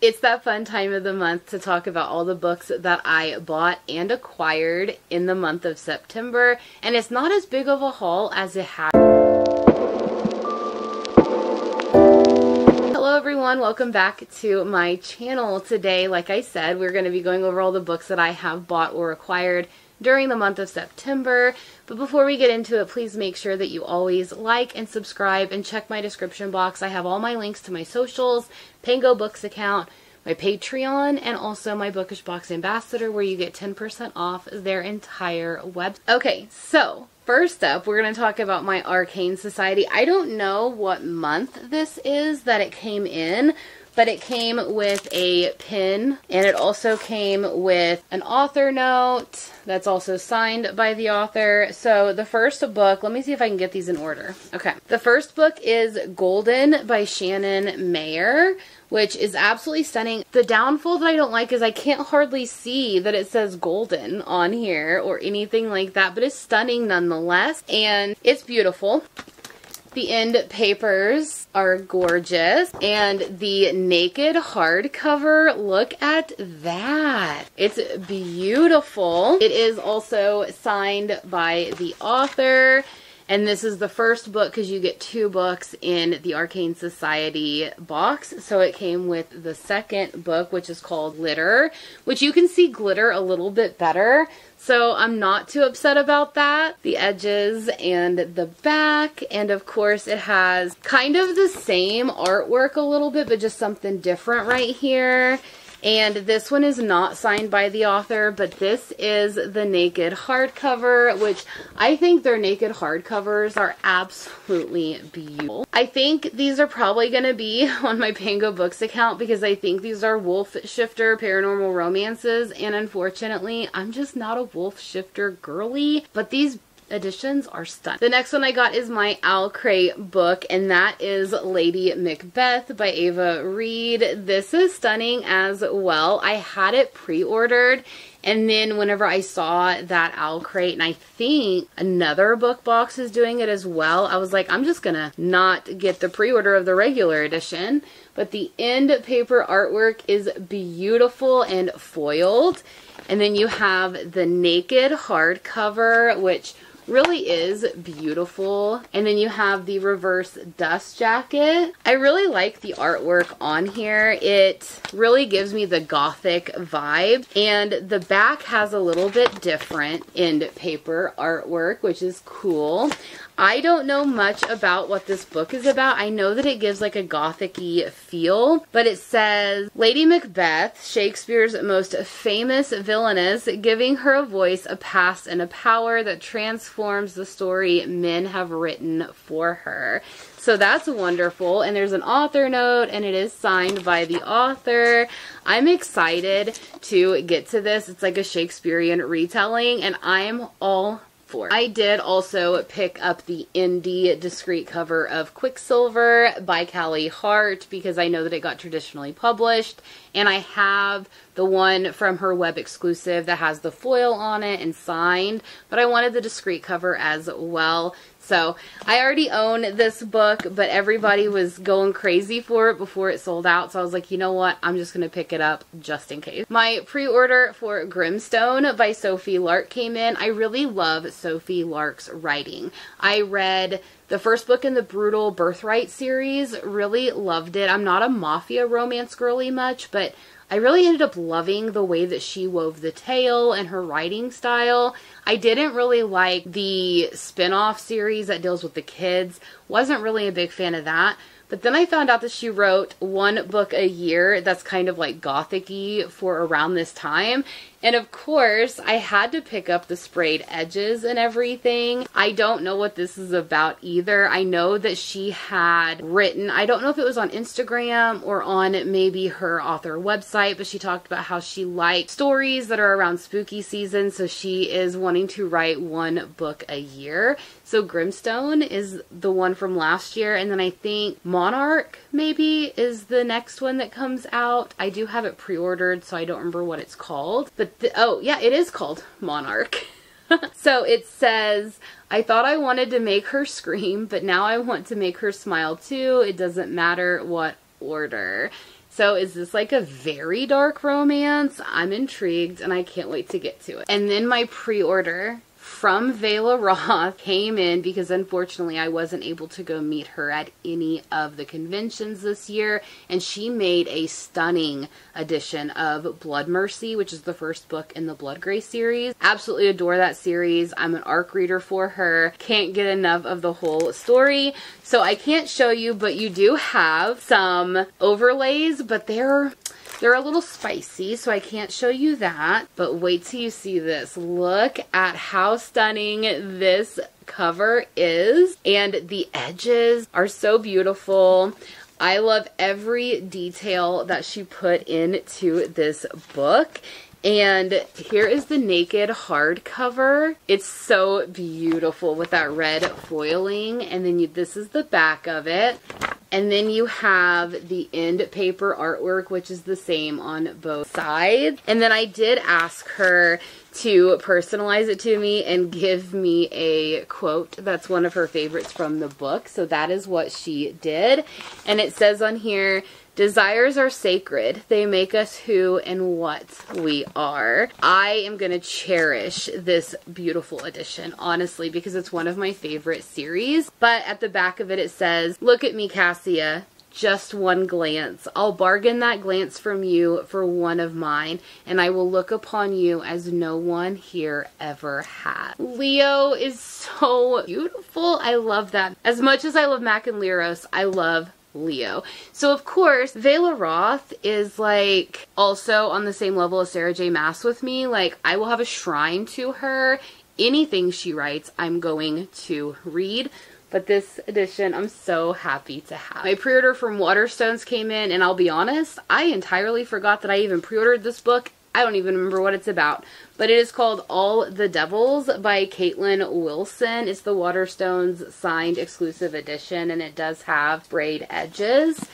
It's that fun time of the month to talk about all the books that I bought and acquired in the month of September, and it's not as big of a haul as it has. Hello everyone, welcome back to my channel. Today, like I said, we're going to be going over all the books that I have bought or acquired during the month of September. But before we get into it, please make sure that you always like and subscribe and check my description box. I have all my links to my socials, Pango Books account, my Patreon, and also my Bookish Box Ambassador, where you get 10% off their entire website. Okay, so first up, we're going to talk about my Arcane Society. I don't know what month this is that it came in, but it came with a pin, and it also came with an author note that's also signed by the author. So the first book, let me see if I can get these in order. Okay, the first book is Golden by Shannon Mayer, which is absolutely stunning. The downfall that I don't like is I can't hardly see that it says golden on here or anything like that, but it's stunning nonetheless, and it's beautiful. The end papers are gorgeous, and the naked hardcover, look at that. It's beautiful. It is also signed by the author, and this is the first book because you get 2 books in the Arcane Society box. So it came with the second book, which is called Glitter, which you can see glitter a little bit better. So I'm not too upset about that. The edges and the back, and of course it has kind of the same artwork a little bit, but just something different right here. And this one is not signed by the author, but this is the naked hardcover, which I think their naked hardcovers are absolutely beautiful. I think these are probably going to be on my Pango Books account because I think these are wolf shifter paranormal romances, and unfortunately, I'm just not a wolf shifter girly, but these editions are stunning. The next one I got is my Owl Crate book, and that is Lady Macbeth by Ava Reed. This is stunning as well. I had it pre-ordered, and then whenever I saw that Owl Crate, and I think another book box is doing it as well, I was like, I'm just gonna not get the pre-order of the regular edition. But the end paper artwork is beautiful and foiled. And then you have the naked hardcover, which really is beautiful. And then you have the reverse dust jacket. I really like the artwork on here. It really gives me the gothic vibe, and the back has a little bit different end paper artwork, which is cool. I don't know much about what this book is about. I know that it gives like a gothic-y feel, but it says, Lady Macbeth, Shakespeare's most famous villainess, giving her a voice, a past, and a power that transforms the story men have written for her. So that's wonderful, and there's an author note, and it is signed by the author. I'm excited to get to this. It's like a Shakespearean retelling, and I'm all for it. I did also pick up the indie discreet cover of Quicksilver by Callie Hart because I know that it got traditionally published, and I have the one from her web exclusive that has the foil on it and signed, but I wanted the discreet cover as well. So I already own this book, but everybody was going crazy for it before it sold out. So I was like, you know what? I'm just going to pick it up just in case. My pre-order for Grimstone by Sophie Lark came in. I really love Sophie Lark's writing. I read the first book in the Brutal Birthright series, really loved it. I'm not a mafia romance girly much, but I really ended up loving the way that she wove the tale and her writing style. I didn't really like the spin-off series that deals with the kids. Wasn't really a big fan of that. But then I found out that she wrote one book a year that's kind of like gothic-y for around this time. And of course, I had to pick up the sprayed edges and everything. I don't know what this is about either. I know that she had written, I don't know if it was on Instagram or on maybe her author website, but she talked about how she liked stories that are around spooky season, so she is wanting to write one book a year. So Grimstone is the one from last year, and then I think Monarch maybe is the next one that comes out. I do have it pre-ordered, so I don't remember what it's called. But oh yeah, it is called Monarch. So it says, I thought I wanted to make her scream, but now I want to make her smile too. It doesn't matter what order. So is this like a very dark romance? I'm intrigued and I can't wait to get to it. And then my pre-order from Vela Roth came in because unfortunately I wasn't able to go meet her at any of the conventions this year, and she made a stunning edition of Blood Mercy, which is the first book in the Bloodgray series. Absolutely adore that series. I'm an ARC reader for her. Can't get enough of the whole story. So I can't show you, but you do have some overlays, but they're a little spicy, so I can't show you that. But wait till you see this. Look at how stunning this cover is. And the edges are so beautiful. I love every detail that she put into this book. And here is the naked hardcover. It's so beautiful with that red foiling. And then this is the back of it. And then you have the end paper artwork, which is the same on both sides. And then I did ask her to personalize it to me and give me a quote that's one of her favorites from the book. So that is what she did. And it says on here, "Desires are sacred. They make us who and what we are." I am going to cherish this beautiful edition, honestly, because it's one of my favorite series. But at the back of it, it says, "Look at me, Cassia. Just one glance. I'll bargain that glance from you for one of mine, and I will look upon you as no one here ever had." Leo is so beautiful. I love that. As much as I love Mac and Leros, I love Leo. So of course, Vela Roth is like also on the same level as Sarah J. Maas with me. Like, I will have a shrine to her. Anything she writes, I'm going to read. But this edition, I'm so happy to have. My pre-order from Waterstones came in, and I'll be honest, I entirely forgot that I even pre-ordered this book. I don't even remember what it's about. But it is called All the Devils by Caitlin Wilson. It's the Waterstones signed exclusive edition, and it does have braid edges.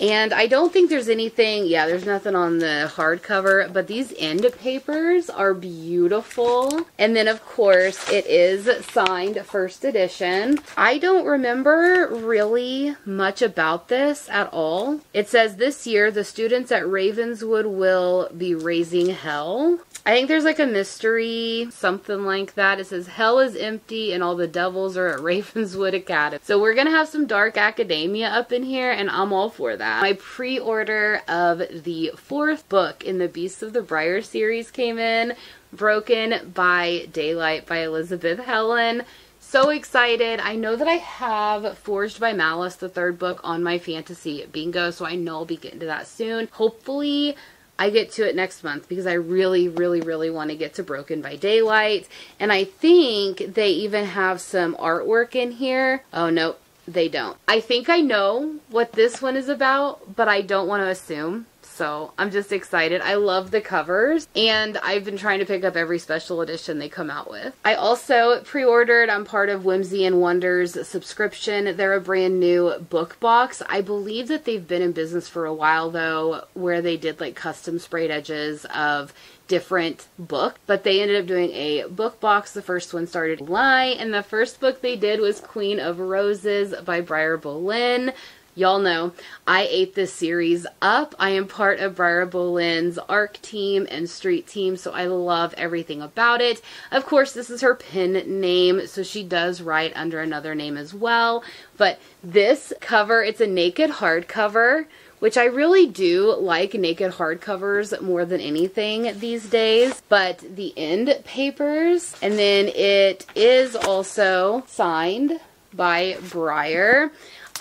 And I don't think there's anything, yeah, there's nothing on the hardcover, but these end papers are beautiful. And then, of course, it is signed first edition. I don't remember really much about this at all. It says, "This year, the students at Ravenswood will be raising hell." I think there's like a mystery, something like that. It says, "Hell is empty and all the devils are at Ravenswood Academy." So we're going to have some dark academia up in here, and I'm all for that. My pre-order of the 4th book in the Beasts of the Briar series came in, Broken by Daylight by Elizabeth Helen. So excited. I know that I have Forged by Malice, the 3rd book, on my fantasy bingo, so I know I'll be getting to that soon. Hopefully I get to it next month because I really, really, really want to get to Broken by Daylight. And I think they even have some artwork in here. Oh, no, they don't. I think I know what this one is about, but I don't want to assume. So I'm just excited. I love the covers, and I've been trying to pick up every special edition they come out with. I also pre-ordered, I'm part of Whimsy and Wonders subscription. They're a brand new book box. I believe that they've been in business for a while though, where they did like custom sprayed edges of different book, but they ended up doing a book box. The first one started in July, and the first book they did was Queen of Roses by Briar Boleyn. Y'all know I ate this series up. I am part of Briar Boleyn's ARC team and street team, so I love everything about it. Of course, this is her pen name, so she does write under another name as well. But this cover, it's a naked hardcover, which I really do like naked hardcovers more than anything these days. But the end papers, and then it is also signed by Briar.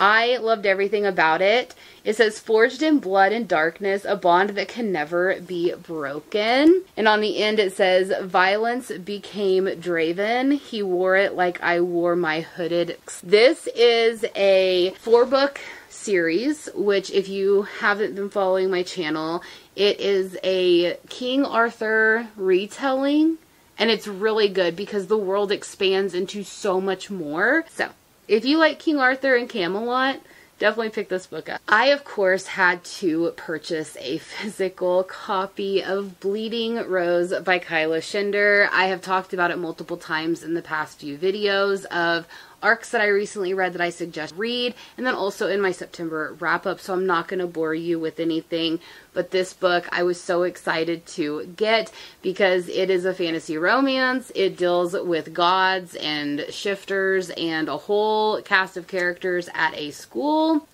I loved everything about it. It says, "Forged in blood and darkness, a bond that can never be broken." And on the end it says, "Violence became Draven. He wore it like I wore my hooded." This is a 4-book series, which if you haven't been following my channel, it is a King Arthur retelling. And it's really good because the world expands into so much more. So if you like King Arthur and Camelot, definitely pick this book up. I, of course, had to purchase a physical copy of Bleeding Rose by Kyla Shinder. I have talked about it multiple times in the past few videos of arcs that I recently read that I suggest read, and then also in my September wrap-up, so I'm not going to bore you with anything. But this book I was so excited to get because it is a fantasy romance. It deals with gods and shifters and a whole cast of characters at a school.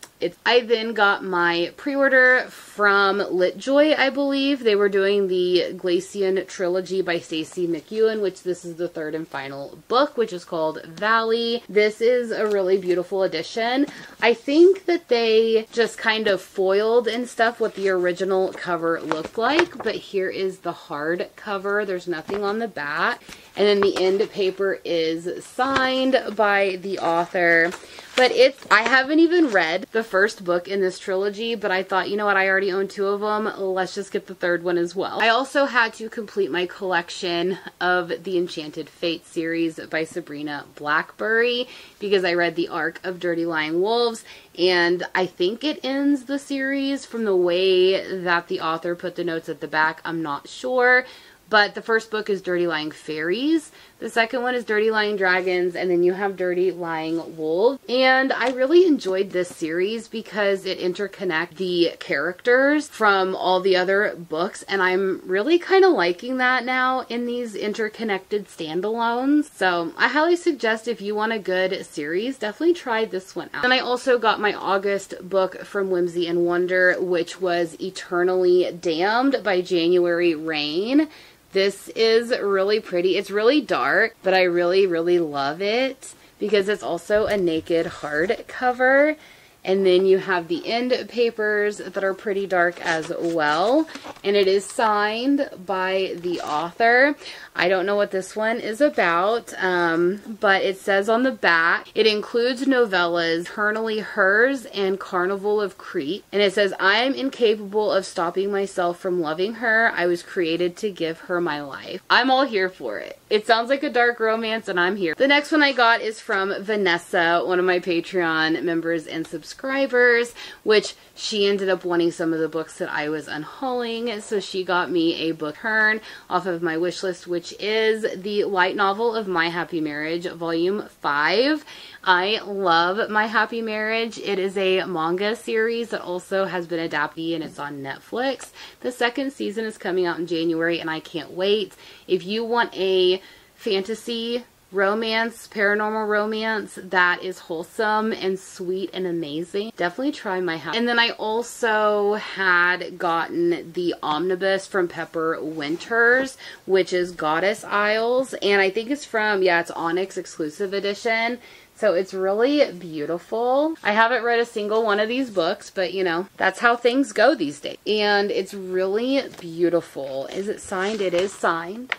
I then got my pre-order from LitJoy, I believe. They were doing the Glacian trilogy by Stacey McEwen, which this is the third and final book, which is called Valley. This is a really beautiful edition. I think that they just kind of foiled and stuff what the original cover looked like, but here is the hard cover. There's nothing on the back. And then the end paper is signed by the author. But I haven't even read the first book in this trilogy, but I thought, you know what, I already own 2 of them. Let's just get the third one as well. I also had to complete my collection of the Enchanted Fate series by Sabrina Blackberry because I read the arc of Dirty Lying Wolves, and I think it ends the series from the way that the author put the notes at the back. I'm not sure. But the first book is Dirty Lying Fairies. The second one is Dirty Lying Dragons, and then you have Dirty Lying Wolves. And I really enjoyed this series because it interconnects the characters from all the other books, and I'm really kind of liking that now in these interconnected standalones. So I highly suggest if you want a good series, definitely try this one out. And I also got my August book from Whimsy and Wonder, which was Eternally Damned by January Rain. This is really pretty. It's really dark, but I really, really love it because it's also a naked hardcover. And then you have the end papers that are pretty dark as well. And it is signed by the author. I don't know what this one is about, but it says on the back, it includes novellas Eternally Hers and Carnival of Crete. And it says, I am incapable of stopping myself from loving her. I was created to give her my life. I'm all here for it. It sounds like a dark romance and I'm here. The next one I got is from Vanessa, one of my Patreon members and subscribers, which she ended up wanting some of the books that I was unhauling, so she got me a book turn off of my wish list, which is the light novel of My Happy Marriage, Volume 5. I love My Happy Marriage. It is a manga series that also has been adapted and it's on Netflix. The second season is coming out in January and I can't wait. If you want a fantasy romance, paranormal romance that is wholesome and sweet and amazing, definitely try My Happy. And then I also had gotten the omnibus from Pepper Winters, which is Goddess Isles, and I think it's from, yeah, it's Onyx exclusive edition. So it's really beautiful. I haven't read a single one of these books, but you know, that's how things go these days. And it's really beautiful. Is it signed? It is signed.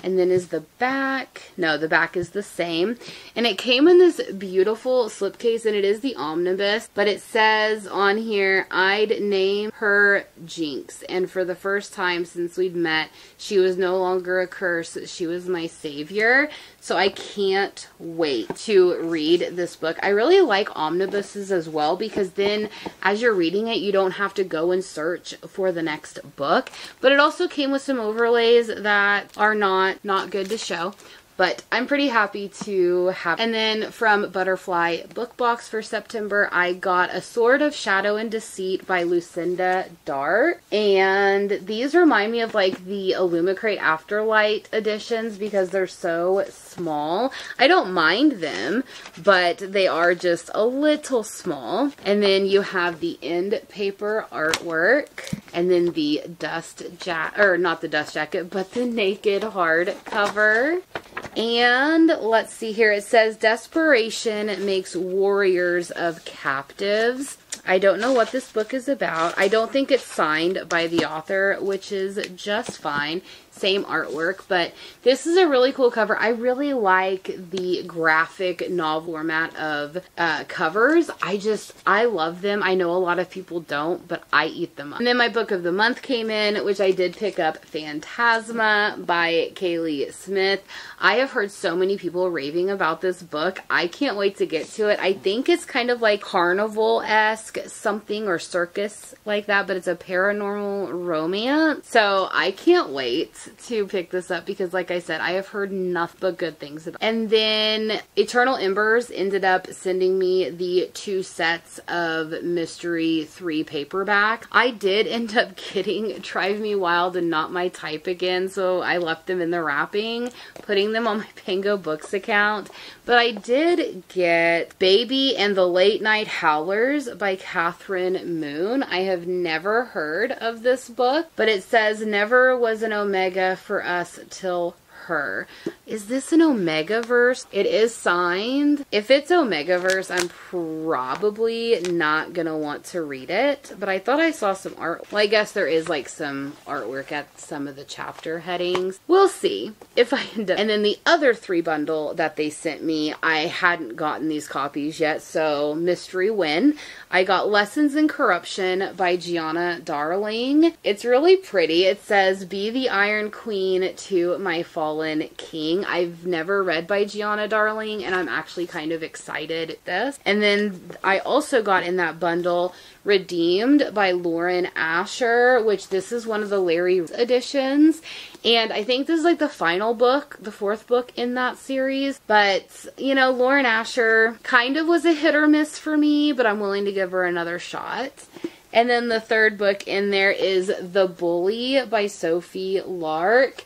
And then is the back. No, the back is the same. And it came in this beautiful slipcase, and it is the omnibus. But it says on here, I'd name her Jinx. And for the first time since we'd met, she was no longer a curse. She was my savior. So I can't wait to read this book. I really like omnibuses as well because then as you're reading it, you don't have to go and search for the next book. But it also came with some overlays that are not good to show. But I'm pretty happy to have. And then from Butterfly Book Box for September, I got A Sword of Shadow and Deceit by Lucinda Dart. And these remind me of like the Illumicrate Afterlight editions because they're so small. I don't mind them, but they are just a little small. And then you have the end paper artwork. And then the dust jacket, or not the dust jacket, but the naked hardcover. And let's see here. It says, Desperation makes warriors of captives. I don't know what this book is about. I don't think it's signed by the author, which is just fine. Same artwork, but this is a really cool cover. I really like the graphic novel format of covers. I love them. I know a lot of people don't, but I eat them up. And then my book of the month came in, which I did pick up, Phantasma by Kaylee Smith. I have heard so many people raving about this book. I can't wait to get to it. I think it's kind of like carnival-esque Mask something or circus like that, but it's a paranormal romance. So I can't wait to pick this up because, like I said, I have heard nothing but good things about it. And then Eternal Embers ended up sending me the 2 sets of Mystery 3 paperback. I did end up getting Drive Me Wild and Not My Type again, so I left them in the wrapping, putting them on my Pango Books account. But I did get Baby and the Late Night Howlers by Catherine Moon. I have never heard of this book, but it says never was an Omega for us till her. Is this an Omegaverse? It is signed. If it's Omegaverse, I'm probably not gonna want to read it, but I thought I saw some art. Well, I guess there is like some artwork at some of the chapter headings. We'll see if I end up. And then the other 3 bundle that they sent me, I hadn't gotten these copies yet, so mystery win. I got Lessons in Corruption by Gianna Darling. It's really pretty. It says, be the Iron Queen to my fallen king. I've never read by Gianna Darling, and I'm actually kind of excited at this. And then I also got in that bundle Redeemed by Lauren Asher, which this is one of the Larry editions. And I think this is like the final book, the 4th book in that series. But, you know, Lauren Asher kind of was a hit or miss for me, but I'm willing to give her another shot. And then the 3rd book in there is The Bully by Sophie Lark.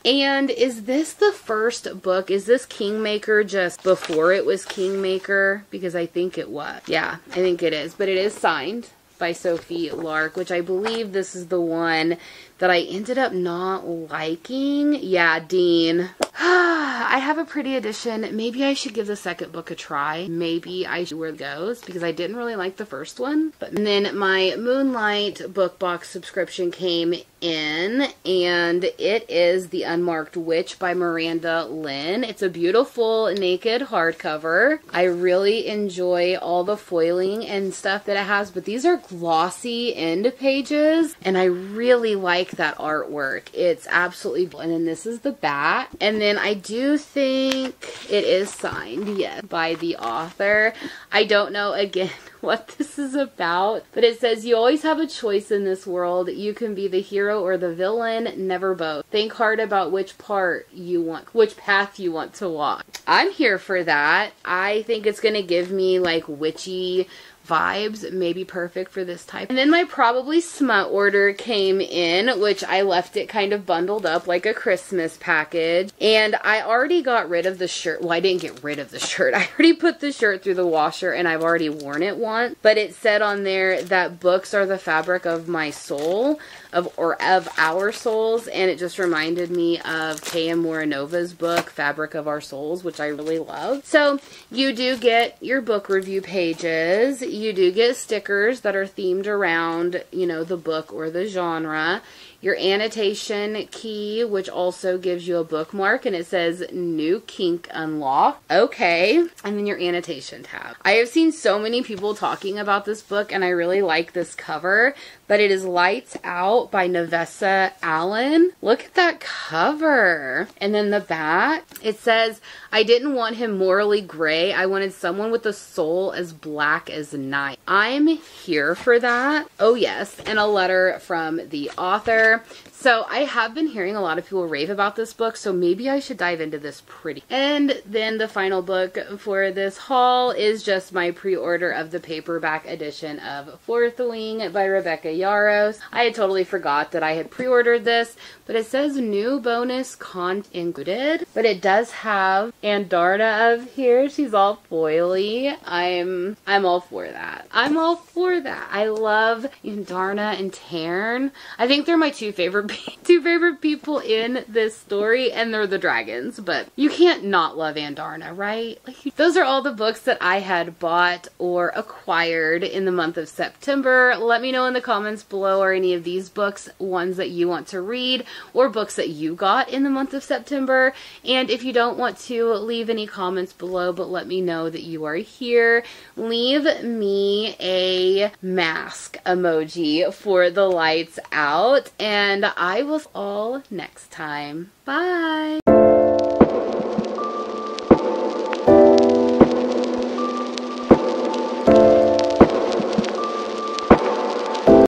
And is this the first book? Is this Kingmaker just before it was Kingmaker? Because I think it was. Yeah, I think it is. But it is signed by Sophie Lark, which I believe this is the one that I ended up not liking. Yeah, Dean. I have a pretty edition. Maybe I should give the 2nd book a try. Maybe I should where it goes because I didn't really like the first one. And then my Moonlight book box subscription came in, and it is The Unmarked Witch by Miranda Lynn. It's a beautiful naked hardcover. I really enjoy all the foiling and stuff that it has, but these are glossy end pages, and I really like that artwork. It's absolutely, and then this is the back, and then I do think it is signed, yes, by the author. I don't know, again, what this is about, but it says you always have a choice in this world. You can be the hero or the villain, never both. Think hard about which path you want to walk. I'm here for that. I think it's gonna give me like witchy vibes, maybe perfect for this type. And then my probably smut order came in, which I left it kind of bundled up like a Christmas package. And I already got rid of the shirt. Well, I didn't get rid of the shirt. I already put the shirt through the washer and I've already worn it once. But it said on there that books are the fabric of my soul, of our souls, and it just reminded me of K.M. Morinova's book, Fabric of Our Souls, which I really love. So you do get your book review pages. You do get stickers that are themed around, you know, the book or the genre. Your annotation key, which also gives you a bookmark, and it says new kink unlocked. Okay. And then your annotation tab. I have seen so many people talking about this book, and I really like this cover, but it is Lights Out by Nevessa Allen. Look at that cover. And then the back, it says, I didn't want him morally gray. I wanted someone with a soul as black as night. I'm here for that. Oh yes. And a letter from the author. So I have been hearing a lot of people rave about this book, so maybe I should dive into this pretty. And then the final book for this haul is just my pre-order of the paperback edition of Fourth Wing by Rebecca Yarros. I had totally forgot that I had pre-ordered this, but it says new bonus content included. But it does have Andarna of here. She's all foily. I'm all for that. I'm all for that. I love Andarna and Tarn. I think they're my two favorite people in this story, and they're the dragons, but you can't not love Andarna, right? Like, those are all the books that I had bought or acquired in the month of September. Let me know in the comments below, are any of these books ones that you want to read, or books that you got in the month of September. And if you don't want to leave any comments below, but let me know that you are here, leave me a mask emoji for the lights out, and I will see you all next time. Bye!